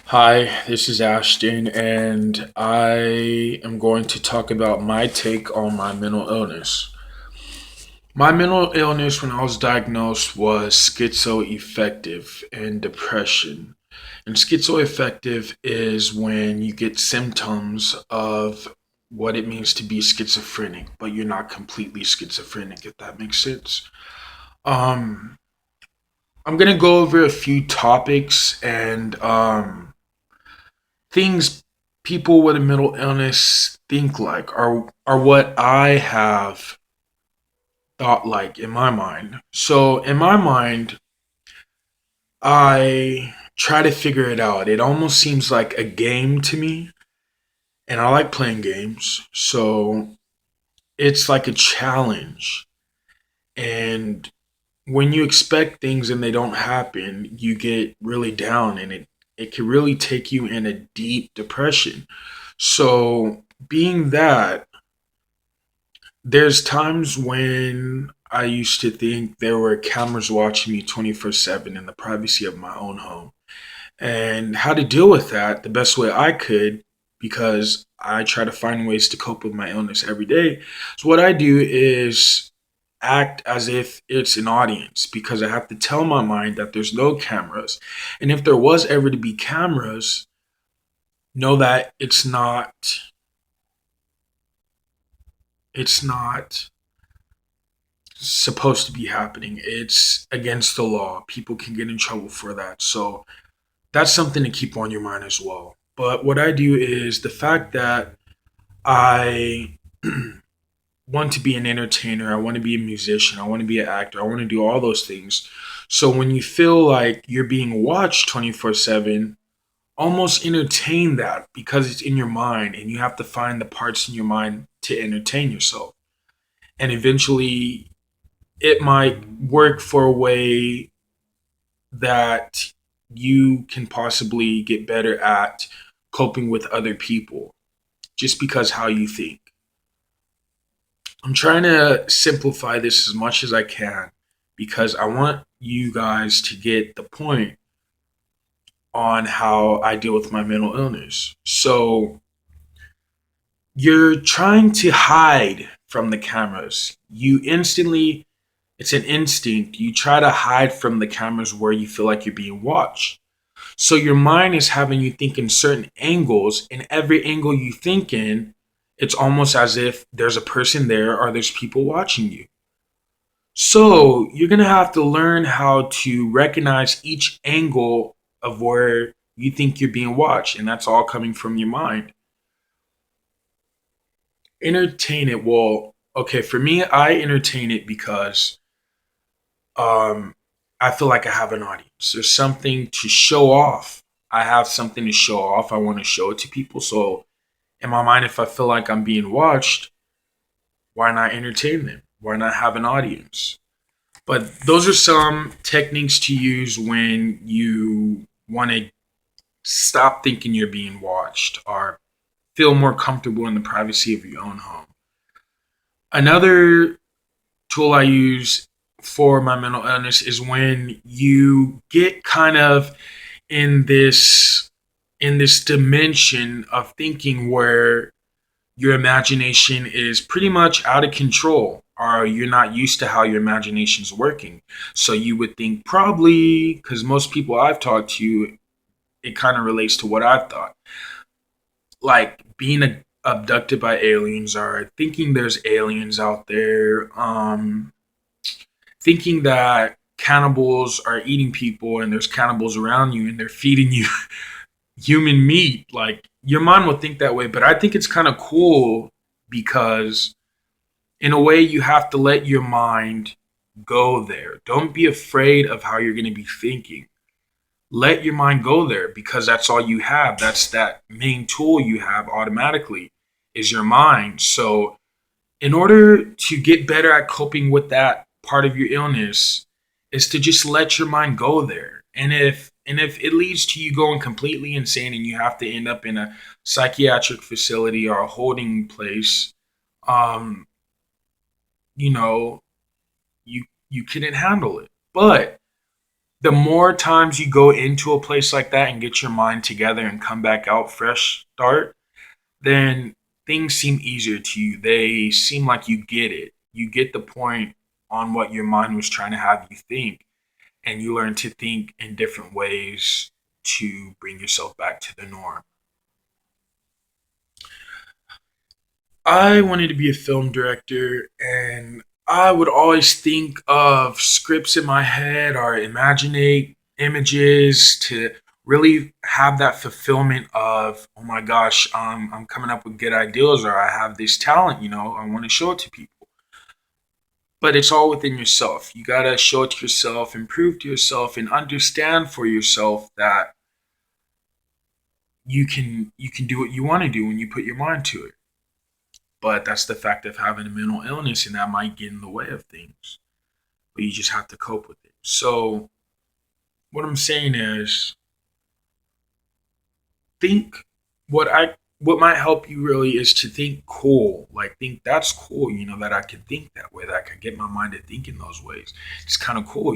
Hi, this is Ashton, and I am going to talk about my take on my mental illness. My mental illness when I was diagnosed was schizoaffective and depression. And schizoaffective is when you get symptoms of what it means to be schizophrenic, but you're not completely schizophrenic, if that makes sense. Um, I'm going to go over a few topics and things people with a mental illness think like are what I have thought like in my mind. So in my mind, I try to figure it out. It almost seems like a game to me, and I like playing games. So it's like a challenge. And when you expect things and they don't happen, you get really down and it can really take you in a deep depression. So being that there's times when I used to think there were cameras watching me 24/7 in the privacy of my own home. And how to deal with that the best way I could, because I try to find ways to cope with my illness every day. So, what I do is act as if it's an audience because I have to tell my mind that there's no cameras. And if there was ever to be cameras, know that it's not supposed to be happening. It's against the law. People can get in trouble for that. So that's something to keep on your mind as well. But what I do is the fact that I want to be an entertainer, I want to be a musician, I want to be an actor, I want to do all those things. So when you feel like you're being watched 24/7, almost entertain that because it's in your mind and you have to find the parts in your mind to entertain yourself. And eventually it might work for a way that you can possibly get better at coping with other people just because how you think. I'm trying to simplify this as much as I can because I want you guys to get the point on how I deal with my mental illness. So, you're trying to hide from the cameras. It's an instinct. You try to hide from the cameras where you feel like you're being watched. So your mind is having you think in certain angles, and every angle you think in, it's almost as if there's a person there or there's people watching you. So you're gonna have to learn how to recognize each angle of where you think you're being watched, and that's all coming from your mind. Entertain it. Well, okay, for me, I entertain it because um, I feel like I have an audience. There's something to show off. I have something to show off. I want to show it to people. So in my mind, if I feel like I'm being watched, why not entertain them? Why not have an audience? But those are some techniques to use when you want to stop thinking you're being watched or feel more comfortable in the privacy of your own home. Another tool I use for my mental illness is when you get kind of in this dimension of thinking where your imagination is pretty much out of control or you're not used to how your imagination's working. So you would think probably because most people I've talked to, it kind of relates to what I've thought. Like being abducted by aliens or thinking there's aliens out there, thinking that cannibals are eating people and there's cannibals around you and they're feeding you human meat. Like your mind would think that way, but I think it's kind of cool because in a way you have to let your mind go there. Don't be afraid of how you're going to be thinking. Let your mind go there because that's all you have. That's that main tool you have automatically is your mind. So in order to get better at coping with that part of your illness is to just let your mind go there. And if it leads to you going completely insane and you have to end up in a psychiatric facility or a holding place, um, you know, you couldn't handle it. But The more times you go into a place like that and get your mind together and come back out fresh start, then things seem easier to you. They seem like you get it. You get the point on what your mind was trying to have you think, and you learn to think in different ways to bring yourself back to the norm. I wanted to be a film director, and I would always think of scripts in my head or imaginate images to really have that fulfillment of, oh my gosh, I'm coming up with good ideas, or I have this talent, I want to show it to people. But it's all within yourself. You gotta show it to yourself, and prove to yourself, and understand for yourself that you can do what you want to do when you put your mind to it. But that's the fact of having a mental illness, and that might get in the way of things. But you just have to cope with it. So what I'm saying is, think what might help you really is to think cool. Like, think that's cool, that I can think that way, that I can get my mind to think in those ways. It's kind of cool.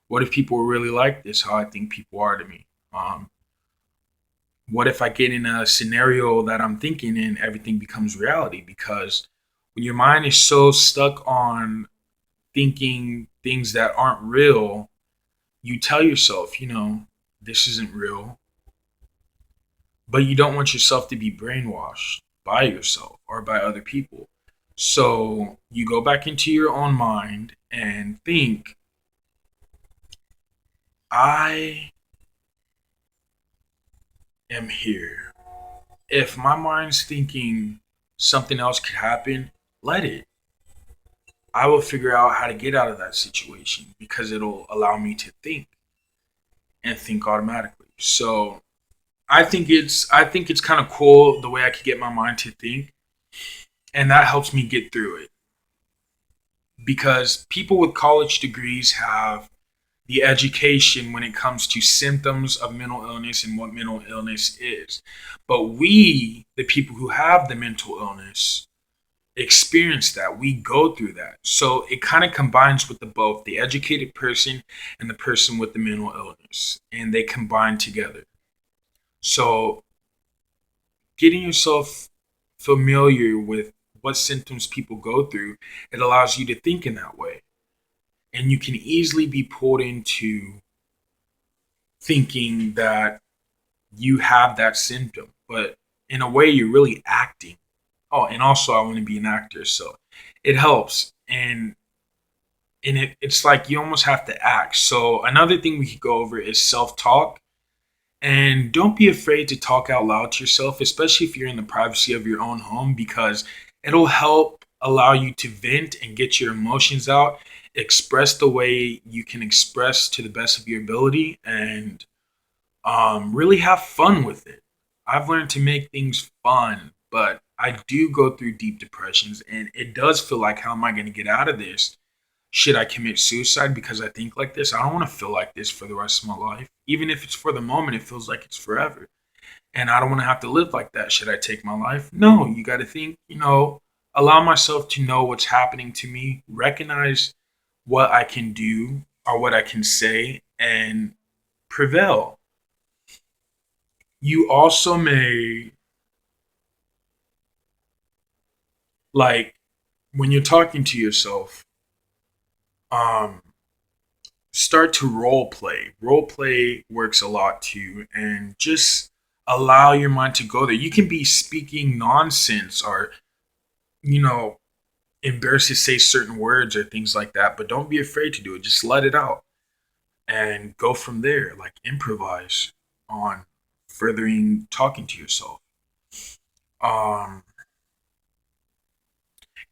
What if people really like this, how I think people are to me? What if I get in a scenario that I'm thinking in, everything becomes reality? Because when your mind is so stuck on thinking things that aren't real, you tell yourself, this isn't real, but you don't want yourself to be brainwashed by yourself or by other people. So you go back into your own mind and think, I am here. If my mind's thinking something else could happen, let it. I will figure out how to get out of that situation because it'll allow me to think and think automatically. So I think it's kind of cool the way I could get my mind to think, and that helps me get through it. Because people with college degrees have the education when it comes to symptoms of mental illness and what mental illness is. But we, the people who have the mental illness, experience that. We go through that. So it kind of combines with the both the educated person and the person with the mental illness, and they combine together. So getting yourself familiar with what symptoms people go through, it allows you to think in that way. And you can easily be pulled into thinking that you have that symptom, but in a way, you're really acting. Oh, and also, I want to be an actor, so it helps. And it's like you almost have to act. So another thing we could go over is self talk. And don't be afraid to talk out loud to yourself, especially if you're in the privacy of your own home, because it'll help allow you to vent and get your emotions out, express the way you can express to the best of your ability, and really have fun with it. I've learned to make things fun, but I do go through deep depressions, and it does feel like, how am I going to get out of this? Should I commit suicide because I think like this? I don't want to feel like this for the rest of my life. Even if it's for the moment, it feels like it's forever. And I don't want to have to live like that. Should I take my life? No, you got to think, allow myself to know what's happening to me, recognize what I can do or what I can say, and prevail. You also may, like, when you're talking to yourself, um, start to role play. Role play works a lot too, and just allow your mind to go there. You can be speaking nonsense or, you know, embarrassed to say certain words or things like that, but don't be afraid to do it. Just let it out and go from there. Like, improvise on furthering talking to yourself. Um,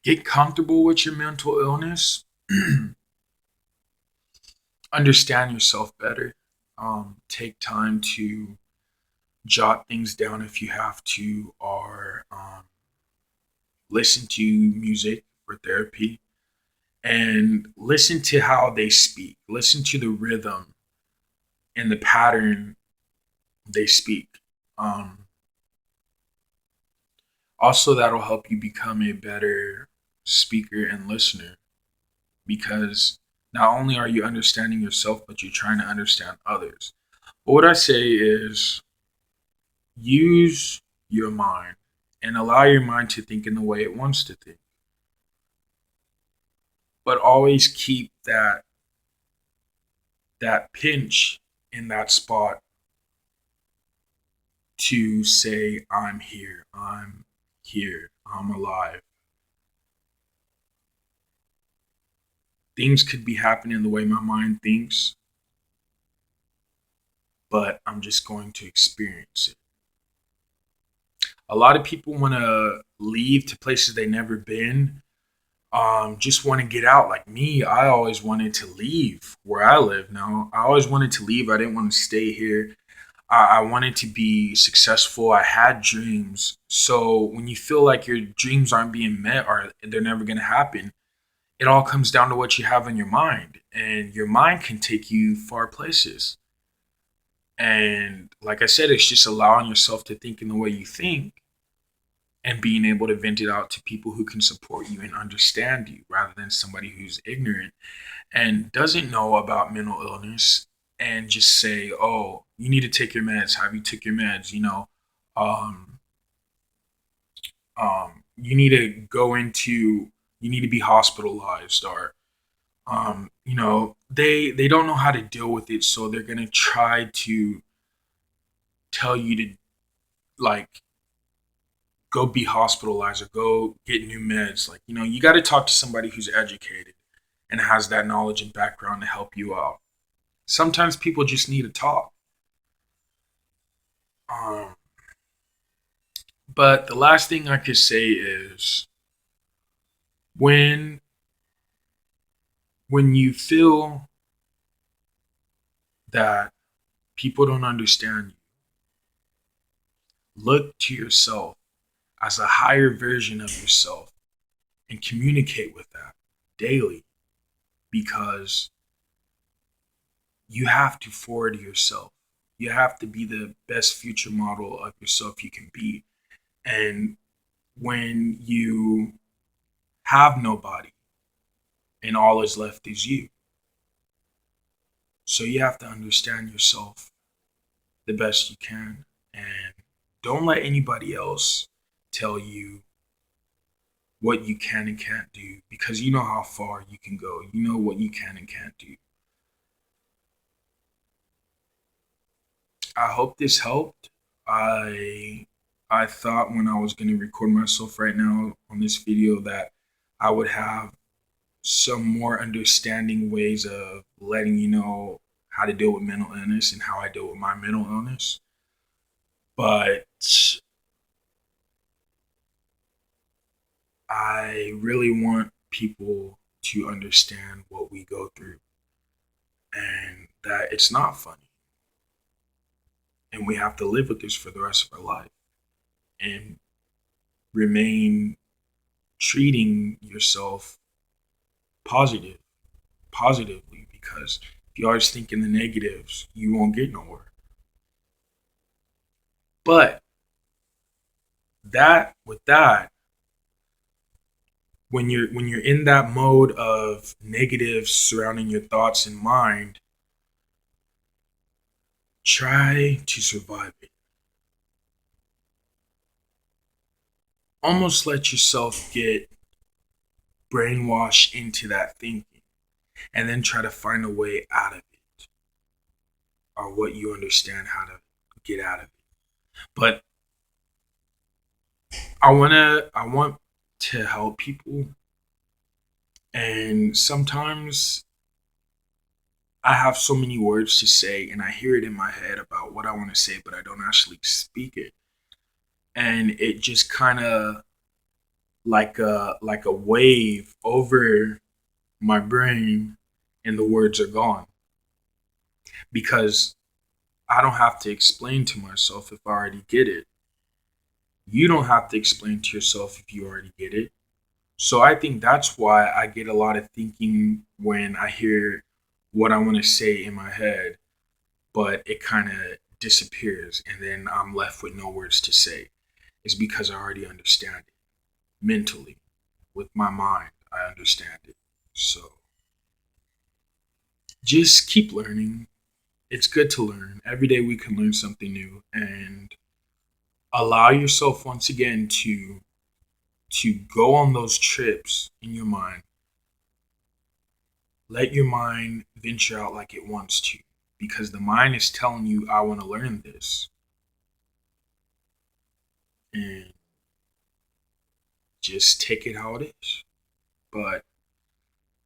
get comfortable with your mental illness. Understand yourself better. Take time to jot things down if you have to, or listen to music for therapy, and listen to how they speak. Listen to the rhythm and the pattern they speak. Um, Also, that'll help you become a better speaker and listener, because Not only are you understanding yourself, but you're trying to understand others. But what I say is use your mind and allow your mind to think in the way it wants to think. But always keep that pinch in that spot to say, I'm here, I'm alive. Things could be happening the way my mind thinks, but I'm just going to experience it. A lot of people want to leave to places they never been, just want to get out. Like me, I always wanted to leave where I live now. I always wanted to leave. I didn't want to stay here. I wanted to be successful. I had dreams. So when you feel like your dreams aren't being met or they're never going to happen, it all comes down to what you have in your mind. And your mind can take you far places. And like I said, it's just allowing yourself to think in the way you think and being able to vent it out to people who can support you and understand you rather than somebody who's ignorant and doesn't know about mental illness and just say, "Oh, you need to take your meds. Have you took your meds? Um, you need to go into, you need to be hospitalized, or they don't know how to deal with it, so they're gonna try to tell you to like go be hospitalized or go get new meds. Like you got to talk to somebody who's educated and has that knowledge and background to help you out. Sometimes people just need to talk. Um, but the last thing I could say is when when you feel that people don't understand you, look to yourself as a higher version of yourself and communicate with that daily because you have to forward yourself. You have to be the best future model of yourself you can be. And when you have nobody and all is left is you, so you have to understand yourself the best you can and don't let anybody else tell you what you can and can't do because you know how far you can go. You know what you can and can't do. I hope this helped. I I thought when I was going to record myself right now on this video that I would have some more understanding ways of letting you know how to deal with mental illness and how I deal with my mental illness. But I really want people to understand what we go through and that it's not funny. And we have to live with this for the rest of our life and remain treating yourself positive, positively, because if you always think in the negatives, you won't get nowhere. But that, when you're in that mode of negatives surrounding your thoughts and mind, try to survive it. Almost let yourself get brainwashed into that thinking and then try to find a way out of it or what you understand how to get out of it. But I want to help people, and sometimes I have so many words to say and I hear it in my head about what I want to say, but I don't actually speak it. And it just kind of like a wave over my brain and the words are gone because I don't have to explain to myself if I already get it. You don't have to explain to yourself if you already get it. So I think that's why I get a lot of thinking when I hear what I want to say in my head, but it kind of disappears and then I'm left with no words to say. It's because I already understand it mentally. With my mind, I understand it. So just keep learning. It's good to learn. Every day we can learn something new, and allow yourself once again to go on those trips in your mind. Let your mind venture out like it wants to, because the mind is telling you, I want to learn this. And just take it how it is. But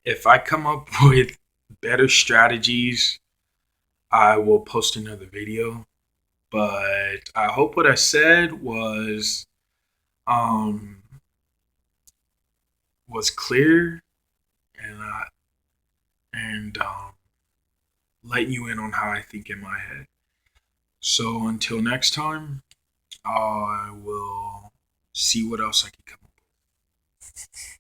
if I come up with better strategies, I will post another video. But I hope what I said um was clear, and and let you in on how I think in my head. So until next time, I will see what else I can come up with.